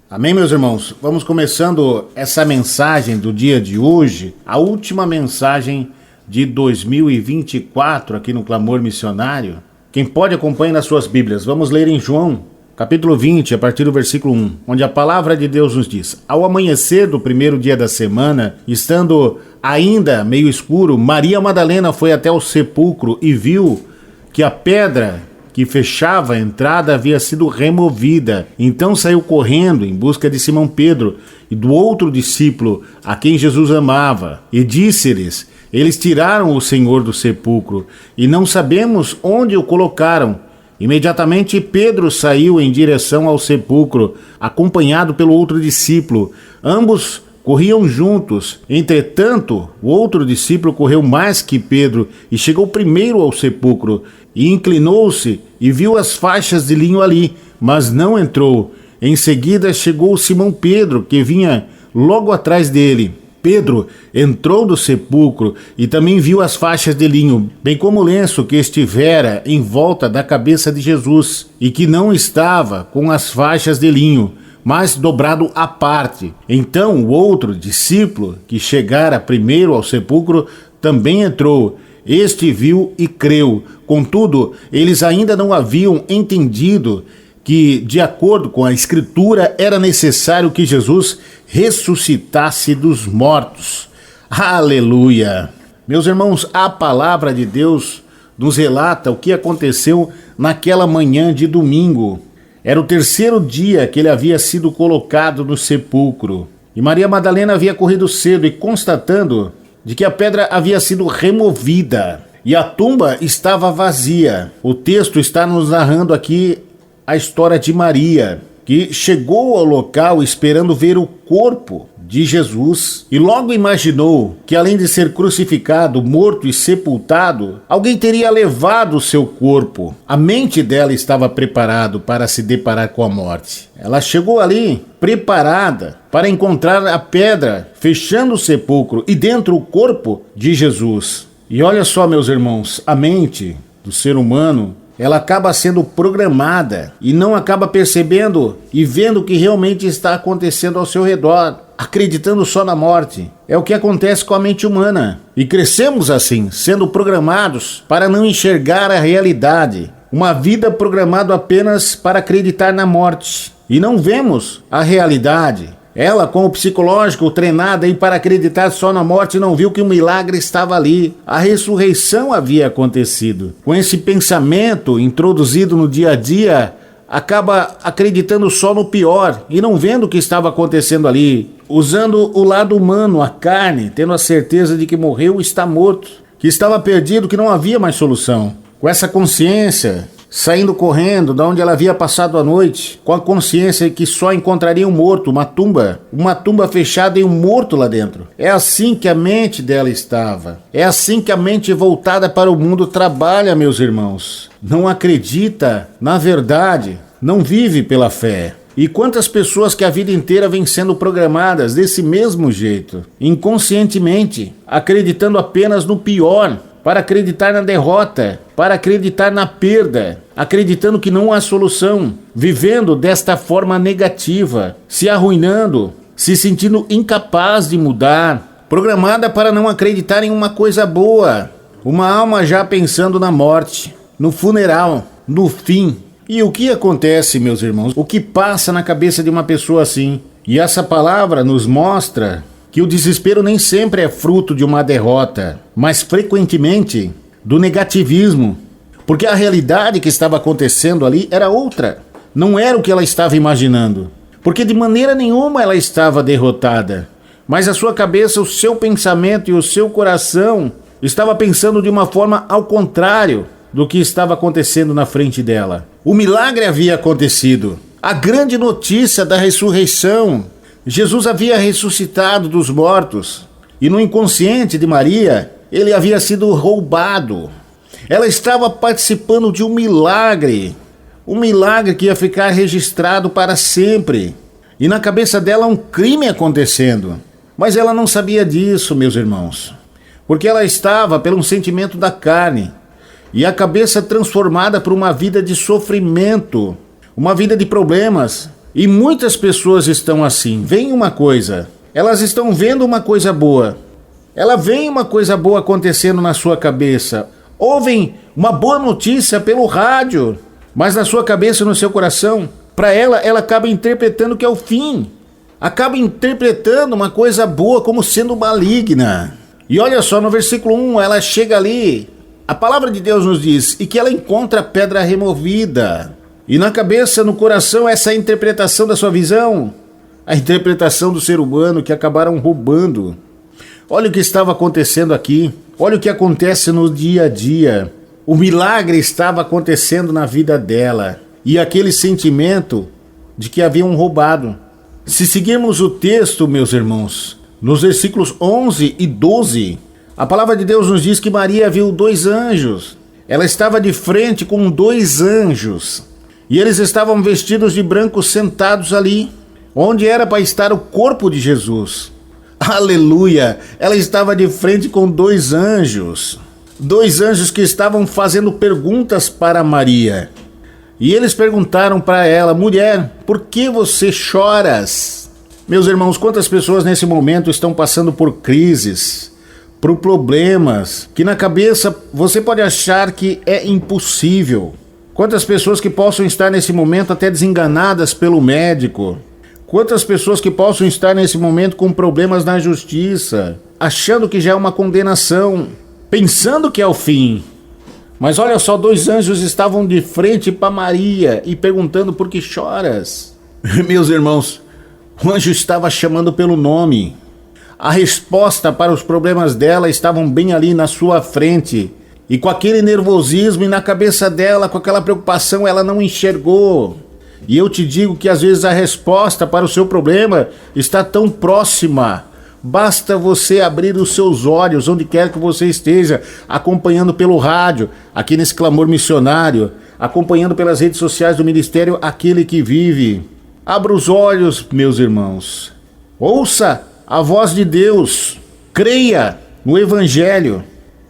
Amém, meus irmãos? Vamos começando essa mensagem do dia de hoje, a última mensagem de 2024 aqui no Clamor Missionário. Quem pode acompanhe nas suas Bíblias. Vamos ler em João, capítulo 20, a partir do versículo 1, onde a palavra de Deus nos diz: Ao amanhecer do primeiro dia da semana, estando ainda meio escuro, Maria Madalena foi até o sepulcro e viu que a pedra que fechava a entrada havia sido removida. Então saiu correndo em busca de Simão Pedro e do outro discípulo a quem Jesus amava, e disse-lhes: Eles tiraram o Senhor do sepulcro e não sabemos onde o colocaram. Imediatamente Pedro saiu em direção ao sepulcro, acompanhado pelo outro discípulo. Ambos corriam juntos. Entretanto, o outro discípulo correu mais que Pedro e chegou primeiro ao sepulcro, e inclinou-se e viu as faixas de linho ali, mas não entrou. Em seguida chegou Simão Pedro, que vinha logo atrás dele. Pedro entrou do sepulcro e também viu as faixas de linho, bem como o lenço que estivera em volta da cabeça de Jesus, e que não estava com as faixas de linho, mas dobrado à parte. Então o outro discípulo, que chegara primeiro ao sepulcro, também entrou. Este viu e creu. Contudo, eles ainda não haviam entendido que, de acordo com a Escritura, era necessário que Jesus ressuscitasse dos mortos. Aleluia! Meus irmãos, a palavra de Deus nos relata o que aconteceu naquela manhã de domingo. Era o terceiro dia que ele havia sido colocado no sepulcro. E Maria Madalena havia corrido cedo e, constatando de que a pedra havia sido removida e a tumba estava vazia. O texto está nos narrando aqui a história de Maria, que chegou ao local esperando ver o corpo de Jesus e logo imaginou que, além de ser crucificado, morto e sepultado, alguém teria levado o seu corpo. A mente dela estava preparada para se deparar com a morte. Ela chegou ali preparada para encontrar a pedra fechando o sepulcro e dentro o corpo de Jesus. E olha só, meus irmãos, a mente do ser humano, ela acaba sendo programada e não acaba percebendo e vendo o que realmente está acontecendo ao seu redor, acreditando só na morte. É o que acontece com a mente humana. E crescemos assim, sendo programados para não enxergar a realidade. Uma vida programada apenas para acreditar na morte. E não vemos a realidade. Ela, com o psicológico treinada para acreditar só na morte, não viu que o milagre estava ali. A ressurreição havia acontecido. Com esse pensamento introduzido no dia a dia, acaba acreditando só no pior e não vendo o que estava acontecendo ali. Usando o lado humano, a carne, tendo a certeza de que morreu, está morto, que estava perdido, que não havia mais solução. Com essa consciência, saindo correndo da onde ela havia passado a noite, com a consciência que só encontraria um morto, uma tumba fechada e um morto lá dentro. É assim que a mente dela estava. É assim que a mente voltada para o mundo trabalha, meus irmãos. Não acredita na verdade, não vive pela fé. E quantas pessoas que a vida inteira vêm sendo programadas desse mesmo jeito, inconscientemente, acreditando apenas no pior, para acreditar na derrota, para acreditar na perda, acreditando que não há solução, vivendo desta forma negativa, se arruinando, se sentindo incapaz de mudar, programada para não acreditar em uma coisa boa, uma alma já pensando na morte, no funeral, no fim. E o que acontece, meus irmãos? O que passa na cabeça de uma pessoa assim? E essa palavra nos mostra que o desespero nem sempre é fruto de uma derrota, mas frequentemente do negativismo, porque a realidade que estava acontecendo ali era outra, não era o que ela estava imaginando, porque de maneira nenhuma ela estava derrotada, mas a sua cabeça, o seu pensamento e o seu coração estava pensando de uma forma ao contrário do que estava acontecendo na frente dela. O milagre havia acontecido, a grande notícia da ressurreição. Jesus havia ressuscitado dos mortos e no inconsciente de Maria, ele havia sido roubado. Ela estava participando de um milagre que ia ficar registrado para sempre. E na cabeça dela um crime acontecendo. Mas ela não sabia disso, meus irmãos, porque ela estava pelo sentimento da carne e a cabeça transformada por uma vida de sofrimento, uma vida de problemas, E muitas pessoas estão assim. Vem uma coisa, elas estão vendo uma coisa boa. Ela vem uma coisa boa acontecendo na sua cabeça. Ouvem uma boa notícia pelo rádio, mas na sua cabeça, no seu coração, para ela acaba interpretando que é o fim. Acaba interpretando uma coisa boa como sendo maligna. E olha só, no versículo 1, ela chega ali, a palavra de Deus nos diz, e que ela encontra a pedra removida. E na cabeça, no coração, essa é a interpretação da sua visão, a interpretação do ser humano que acabaram roubando. Olha o que estava acontecendo aqui, olha o que acontece no dia a dia. O milagre estava acontecendo na vida dela, e aquele sentimento de que haviam roubado. Se seguirmos o texto, meus irmãos, nos versículos 11 e 12, a palavra de Deus nos diz que Maria viu 2 anjos. Ela estava de frente com 2 anjos. E eles estavam vestidos de branco sentados ali, onde era para estar o corpo de Jesus. Aleluia! Ela estava de frente com 2 anjos. 2 anjos que estavam fazendo perguntas para Maria. E eles perguntaram para ela: mulher, por que você choras? Meus irmãos, quantas pessoas nesse momento estão passando por crises, por problemas, que na cabeça você pode achar que é impossível. Quantas pessoas que possam estar nesse momento até desenganadas pelo médico. Quantas pessoas que possam estar nesse momento com problemas na justiça, achando que já é uma condenação, pensando que é o fim. Mas olha só, 2 anjos estavam de frente para Maria e perguntando: por que choras? Meus irmãos, o anjo estava chamando pelo nome. A resposta para os problemas dela estavam bem ali na sua frente. E com aquele nervosismo e na cabeça dela, com aquela preocupação, ela não enxergou. E eu te digo que às vezes a resposta para o seu problema está tão próxima. Basta você abrir os seus olhos, onde quer que você esteja, acompanhando pelo rádio, aqui nesse Clamor Missionário, acompanhando pelas redes sociais do Ministério Aquele que Vive. Abra os olhos, meus irmãos. Ouça a voz de Deus. Creia no Evangelho.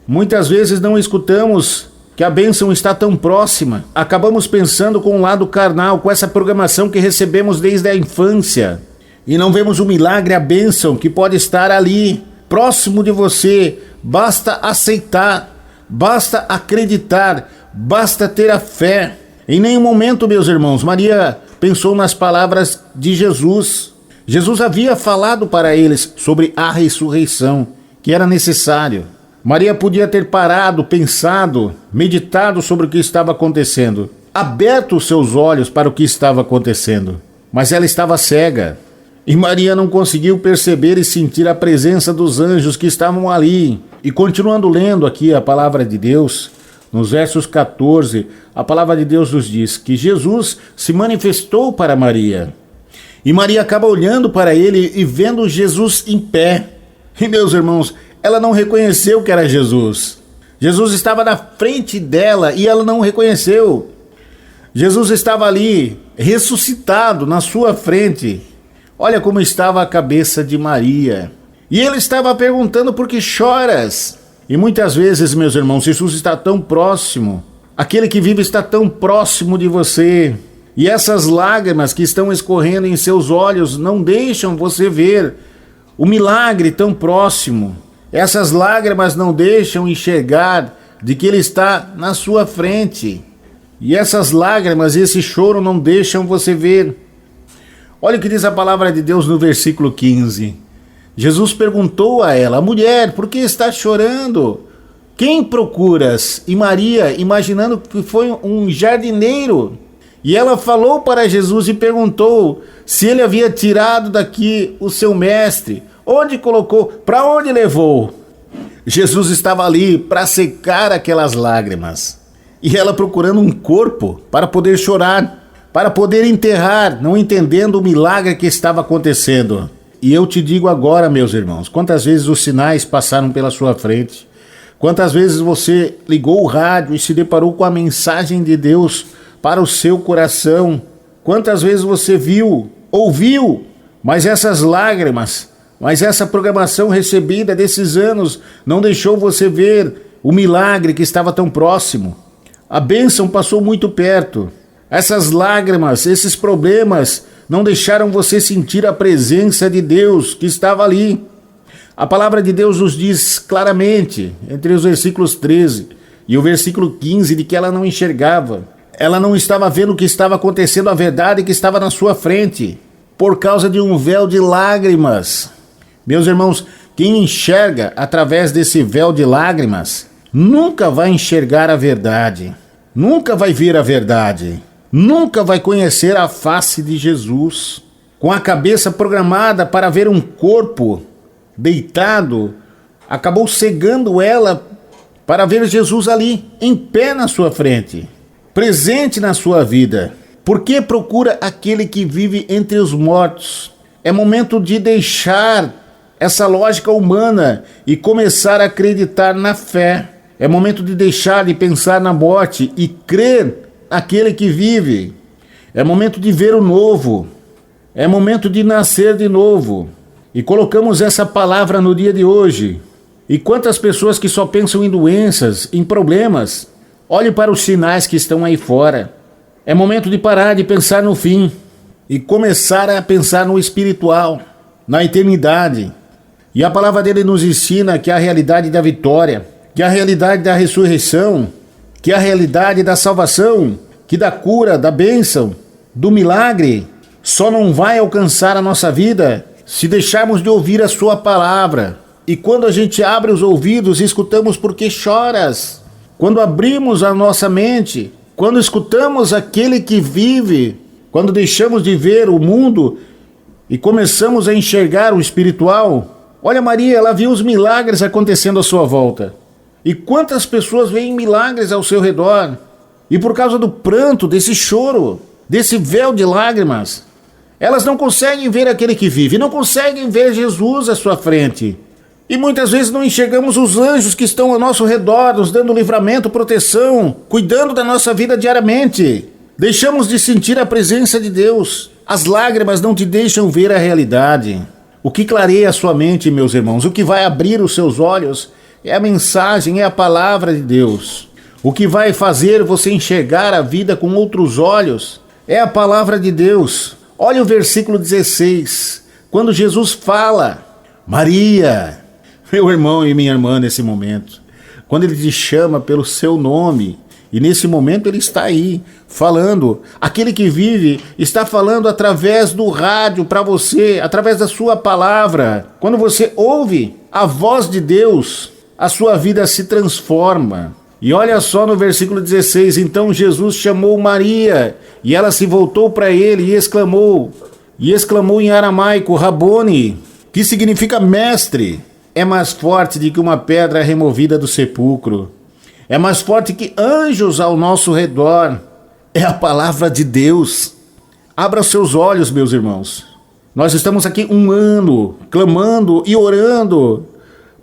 Muitas vezes não escutamos que a bênção está tão próxima. Acabamos pensando com o lado carnal, com essa programação que recebemos desde a infância. E não vemos o milagre, a bênção que pode estar ali, próximo de você. Basta aceitar, basta acreditar, basta ter a fé. Em nenhum momento, meus irmãos, Maria pensou nas palavras de Jesus. Jesus havia falado para eles sobre a ressurreição, que era necessário. Maria podia ter parado, pensado, meditado sobre o que estava acontecendo, aberto os seus olhos para o que estava acontecendo, mas ela estava cega. E Maria não conseguiu perceber e sentir a presença dos anjos que estavam ali. E continuando lendo aqui a palavra de Deus, nos versos 14, a palavra de Deus nos diz que Jesus se manifestou para Maria. E Maria acaba olhando para ele e vendo Jesus em pé. E meus irmãos, ela não reconheceu que era Jesus. Jesus estava na frente dela e ela não reconheceu. Jesus estava ali, ressuscitado na sua frente. Olha como estava a cabeça de Maria. E ele estava perguntando: por que choras? E muitas vezes, meus irmãos, Jesus está tão próximo. Aquele que vive está tão próximo de você. E essas lágrimas que estão escorrendo em seus olhos não deixam você ver o milagre tão próximo. Essas lágrimas não deixam enxergar de que ele está na sua frente. E essas lágrimas e esse choro não deixam você ver. Olha o que diz a palavra de Deus no versículo 15. Jesus perguntou a ela: mulher, por que estás chorando? Quem procuras? E Maria, imaginando que foi um jardineiro. E ela falou para Jesus e perguntou se ele havia tirado daqui o seu mestre. Onde colocou? Para onde levou? Jesus estava ali para secar aquelas lágrimas. E ela procurando um corpo para poder chorar, para poder enterrar, não entendendo o milagre que estava acontecendo. E eu te digo agora, meus irmãos, quantas vezes os sinais passaram pela sua frente, quantas vezes você ligou o rádio e se deparou com a mensagem de Deus para o seu coração, quantas vezes você viu, ouviu, mas essas lágrimas, mas essa programação recebida desses anos não deixou você ver o milagre que estava tão próximo. A bênção passou muito perto. Essas lágrimas, esses problemas não deixaram você sentir a presença de Deus que estava ali. A palavra de Deus nos diz claramente, entre os versículos 13 e o versículo 15, de que ela não enxergava. Ela não estava vendo o que estava acontecendo, a verdade que estava na sua frente, por causa de um véu de lágrimas. Meus irmãos, quem enxerga através desse véu de lágrimas, nunca vai enxergar a verdade, nunca vai ver a verdade, nunca vai conhecer a face de Jesus. Com a cabeça programada para ver um corpo deitado, acabou cegando ela para ver Jesus ali, em pé na sua frente, presente na sua vida. Por que procura aquele que vive entre os mortos? É momento de deixar essa lógica humana e começar a acreditar na fé. É momento de deixar de pensar na morte e crer naquele que vive. É momento de ver o novo. É momento de nascer de novo. E colocamos essa palavra no dia de hoje. E quantas pessoas que só pensam em doenças, em problemas, olhe para os sinais que estão aí fora. É momento de parar de pensar no fim e começar a pensar no espiritual, na eternidade. E a palavra dele nos ensina que a realidade da vitória, que a realidade da ressurreição, que a realidade da salvação, que da cura, da bênção, do milagre, só não vai alcançar a nossa vida se deixarmos de ouvir a sua palavra. E quando a gente abre os ouvidos, escutamos porque choras. Quando abrimos a nossa mente, quando escutamos aquele que vive, quando deixamos de ver o mundo e começamos a enxergar o espiritual. Olha, Maria, ela viu os milagres acontecendo à sua volta. E quantas pessoas veem milagres ao seu redor? E por causa do pranto, desse choro, desse véu de lágrimas, elas não conseguem ver aquele que vive, não conseguem ver Jesus à sua frente. E muitas vezes não enxergamos os anjos que estão ao nosso redor, nos dando livramento, proteção, cuidando da nossa vida diariamente. Deixamos de sentir a presença de Deus. As lágrimas não te deixam ver a realidade. O que clareia a sua mente, meus irmãos, o que vai abrir os seus olhos é a mensagem, é a palavra de Deus. O que vai fazer você enxergar a vida com outros olhos é a palavra de Deus. Olha o versículo 16, quando Jesus fala, Maria, meu irmão e minha irmã nesse momento, quando ele te chama pelo seu nome, e nesse momento ele está aí, falando, aquele que vive está falando através do rádio para você, através da sua palavra. Quando você ouve a voz de Deus, a sua vida se transforma. E olha só no versículo 16, então Jesus chamou Maria, e ela se voltou para ele e exclamou em aramaico, Rabone, que significa mestre. É mais forte do que uma pedra removida do sepulcro. É mais forte que anjos ao nosso redor. É a palavra de Deus. Abra os seus olhos, meus irmãos. Nós estamos aqui 1 ano, clamando e orando,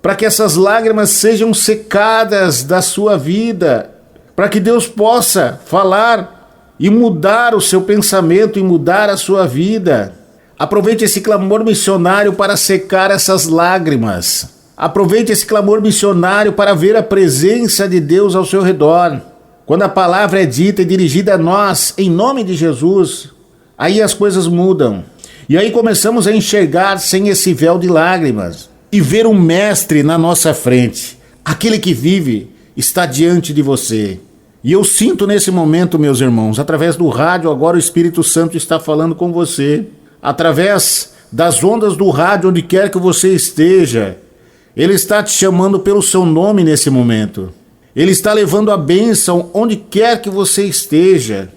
para que essas lágrimas sejam secadas da sua vida, para que Deus possa falar e mudar o seu pensamento e mudar a sua vida. Aproveite esse clamor missionário para secar essas lágrimas. Aproveite esse clamor missionário para ver a presença de Deus ao seu redor. Quando a palavra é dita e dirigida a nós, em nome de Jesus, aí as coisas mudam. E aí começamos a enxergar sem esse véu de lágrimas e ver um mestre na nossa frente. Aquele que vive está diante de você. E eu sinto nesse momento, meus irmãos, através do rádio, agora o Espírito Santo está falando com você. Através das ondas do rádio, onde quer que você esteja, Ele está te chamando pelo seu nome nesse momento. Ele está levando a bênção onde quer que você esteja.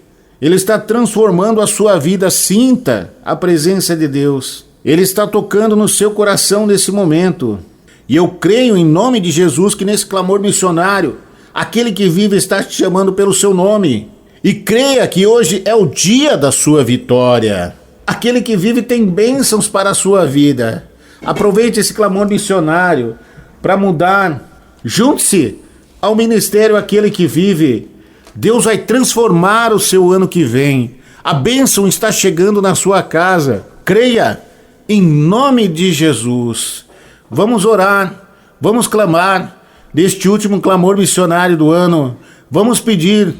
Ele está transformando a sua vida. Sinta a presença de Deus. Ele está tocando no seu coração nesse momento. E eu creio em nome de Jesus que nesse clamor missionário, aquele que vive está te chamando pelo seu nome. E creia que hoje é o dia da sua vitória. Aquele que vive tem bênçãos para a sua vida. Aproveite esse clamor missionário para mudar. Junte-se ao ministério Aquele que Vive. Deus vai transformar o seu ano que vem. A bênção está chegando na sua casa. Creia em nome de Jesus. Vamos orar, vamos clamar neste último clamor missionário do ano. Vamos pedir,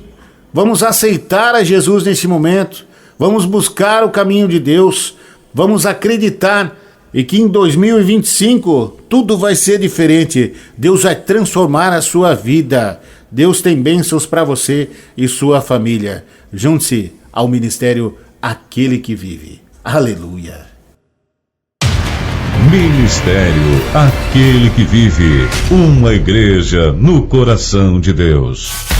vamos aceitar a Jesus nesse momento. Vamos buscar o caminho de Deus. Vamos acreditar e que em 2025 tudo vai ser diferente. Deus vai transformar a sua vida. Deus tem bênçãos para você e sua família. Junte-se ao ministério Aquele que Vive. Aleluia. Ministério Aquele que Vive. Uma igreja no coração de Deus.